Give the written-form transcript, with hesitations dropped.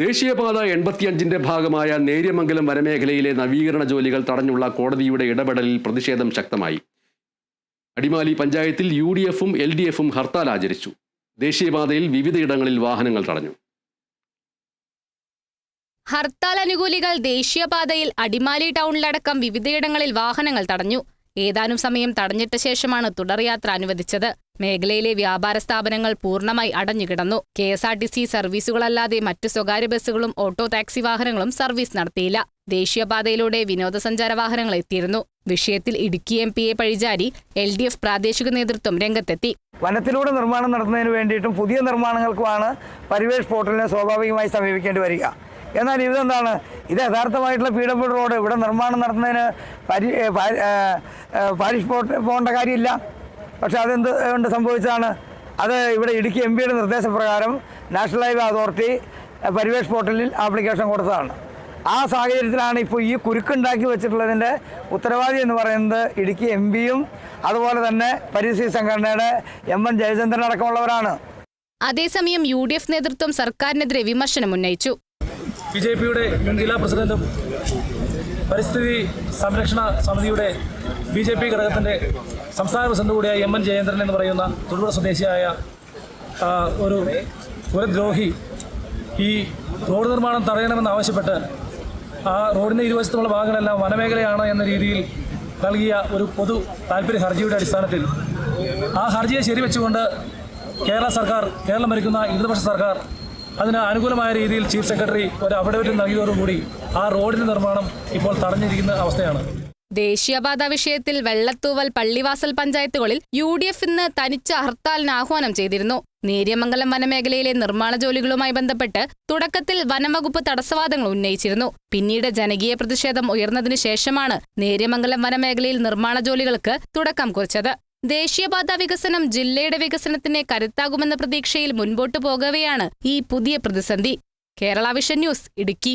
ദേശീയപാത 85ന്റെ ഭാഗമായ നേര്യമംഗലം വനമേഖലയിലെ നവീകരണ ജോലികൾ തടഞ്ഞുള്ള കോടതിയുടെ ഇടപെടലിൽ പ്രതിഷേധം ശക്തമായി. അടിമാലി പഞ്ചായത്തിൽ UDFും LDFും ഹർത്താൽ ആചരിച്ചു. ദേശീയപാതയിൽ വിവിധയിടങ്ങളിൽ വാഹനങ്ങൾ തടഞ്ഞു. ഹർത്താൽ അനുകൂലികൾ ദേശീയപാതയിൽ അടിമാലി ടൗണിലടക്കം വിവിധയിടങ്ങളിൽ വാഹനങ്ങൾ തടഞ്ഞു. ഏതാനും സമയം തടഞ്ഞിട്ട ശേഷമാണ് തുടർയാത്ര അനുവദിച്ചത്. മേഖലയിലെ വ്യാപാര സ്ഥാപനങ്ങൾ പൂർണ്ണമായി അടഞ്ഞുകിടന്നു. KSRTC സർവീസുകളല്ലാതെ മറ്റു സ്വകാര്യ ബസ്സുകളും ഓട്ടോ ടാക്സി വാഹനങ്ങളും സർവീസ് നടത്തിയില്ല. ദേശീയപാതയിലൂടെ വിനോദസഞ്ചാര വാഹനങ്ങൾ എത്തിയിരുന്നു. വിഷയത്തിൽ ഇടുക്കി MP പഴിചാരി LDF പ്രാദേശിക നേതൃത്വം രംഗത്തെത്തി. വനത്തിലൂടെ നിർമ്മാണം നടത്തുന്നതിന് വേണ്ടിയിട്ടും പുതിയ നിർമ്മാണങ്ങൾക്കുമാണ് പരിവേഷ് പോർട്ടലിനെ സ്വാഭാവികമായി സമീപിക്കേണ്ടി വരിക. എന്നാൽ ഇതെന്താണ്? ഇത് യഥാർത്ഥമായിട്ടുള്ള PW റോഡ് ഇവിടെ നിർമ്മാണം നടത്തുന്നതിന് പാരിഷ് പോകേണ്ട കാര്യമില്ല. പക്ഷെ കൊണ്ട് സംഭവിച്ചതാണ്? അത് ഇവിടെ ഇടുക്കി MPയുടെ നിർദ്ദേശപ്രകാരം നാഷണൽ ഹൈവേ അതോറിറ്റി പരിവേഷ് പോർട്ടലിൽ ആപ്ലിക്കേഷൻ കൊടുത്തതാണ്. ആ സാഹചര്യത്തിലാണ് ഇപ്പോൾ ഈ കുരുക്കുണ്ടാക്കി വെച്ചിട്ടുള്ളതിൻ്റെ ഉത്തരവാദി എന്ന് പറയുന്നത് ഇടുക്കി MPയും അതുപോലെ തന്നെ പരിസ്ഥിതി സംഘടനയുടെ MN ജയചന്ദ്രൻ അടക്കമുള്ളവരാണ്. അതേസമയം UDF നേതൃത്വം സർക്കാരിനെതിരെ വിമർശനം ഉന്നയിച്ചു. BJPയുടെ മുൻ ജില്ലാ പ്രസിഡന്റും പരിസ്ഥിതി സംരക്ഷണ സമിതിയുടെ BJP ഘടകത്തിൻ്റെ സംസ്ഥാന പ്രസിഡന്റ് കൂടിയായ MN ജയേന്ദ്രൻ എന്ന് പറയുന്ന തൊടുപുഴ സ്വദേശിയായ ഒരു കുലദ്രോഹി ഈ റോഡ് നിർമ്മാണം തടയണമെന്നാവശ്യപ്പെട്ട് ആ റോഡിൻ്റെ ഇരുവശത്തുമുള്ള ഭാഗങ്ങളെല്ലാം വനമേഖലയാണ് എന്ന രീതിയിൽ നൽകിയ ഒരു പൊതു താൽപ്പര്യ ഹർജിയുടെ അടിസ്ഥാനത്തിൽ ആ ഹർജിയെ ശരിവെച്ചുകൊണ്ട് കേരളം ഭരിക്കുന്ന ഇടതുപക്ഷ സർക്കാർ അതിന് അനുകൂലമായ രീതിയിൽ ചീഫ് സെക്രട്ടറി ഒരു അഫിഡവിറ്റ് നൽകിയതോടുകൂടി ആ റോഡിന്റെ നിർമ്മാണം ഇപ്പോൾ തടഞ്ഞിരിക്കുന്ന അവസ്ഥയാണ്. ദേശീയപാത വിഷയത്തിൽ വെള്ളത്തൂവൽ, പള്ളിവാസൽ പഞ്ചായത്തുകളിൽ UDF ഇന്ന് തനിച്ച ഹർത്താലിന് ആഹ്വാനം ചെയ്തിരുന്നു. നേര്യമംഗലം വനമേഖലയിലെ നിർമ്മാണ ജോലികളുമായി ബന്ധപ്പെട്ട് തുടക്കത്തിൽ വനംവകുപ്പ് തടസ്സവാദങ്ങൾ ഉന്നയിച്ചിരുന്നു. പിന്നീട് ജനകീയ പ്രതിഷേധം ഉയർന്നതിനു ശേഷമാണ് നേര്യമംഗലം വനമേഖലയിൽ നിർമ്മാണ ജോലികൾക്ക് തുടക്കം കുറിച്ചത്. ദേശീയപാത വികസനം ജില്ലയുടെ വികസനത്തിന് കരുത്താകുമെന്ന പ്രതീക്ഷയിൽ മുൻപോട്ടു പോകവെയാണ് ഈ പുതിയ പ്രതിസന്ധി. Kerala vision news, Idukki.